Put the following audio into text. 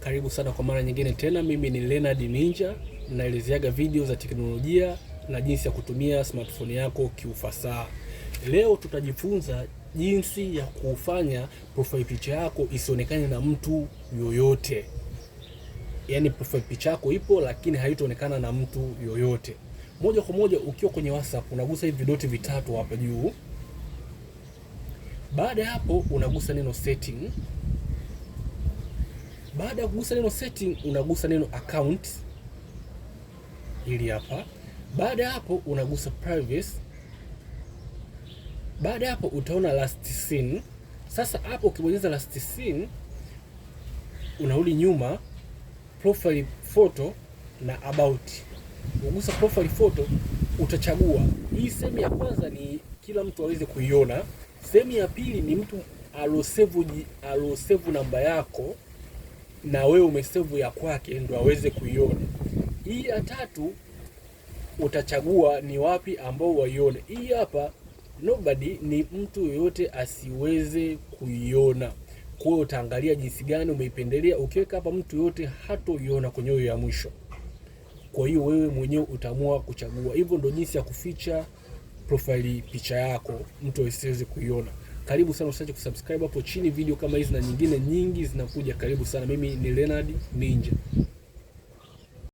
Karibu sana kwa mara nyingine tena. Mimi ni Leonard Ninja, naelezeaga video za teknolojia na jinsi ya kutumia smartphone yako kiufasaha. Leo tutajifunza jinsi ya kufanya profile picha yako isionekane na mtu yoyote. Yaani profile picha yako ipo lakini haitaonekana na mtu yoyote. Moja kwa moja ukiwa kwenye WhatsApp unagusa hivi vidoti vitatu hapa juu. Baada ya hapo unagusa neno setting. Baada ya kugusa neno setting unagusa neno account ili hapa. Baada ya hapo unagusa privacy. Baada ya hapo utaona last seen. Sasa hapo ukibonyeza last seen unarudi nyuma, profile photo na about. Unagusa profile photo, utachagua hii sehemu ya kwanza ni kila mtu aweze kuiona. Sehemu ya pili ni mtu alosave namba yako na wewe umesave ya kwake ndo aweze kuiona. Hii ya tatu utachagua ni wapi ambao waione. Hii hapa nobody, ni mtu yoyote asiweze kuiona. Kwa hiyo utaangalia jinsi gani umeipendelea. Ukiweka hapa mtu yoyote hatoiona kwenye hiyo ya mwisho. Kwa hiyo wewe mwenyewe utaamua kuchagua. Hivyo ndo jinsi ya kuficha profile picha yako mtu asiweze kuiona. Karibu sana, usiache kusubscribe hapo chini. Video kama hizi na nyingine nyingi zinakuja. Karibu sana. Mimi ni Leonard Ninja.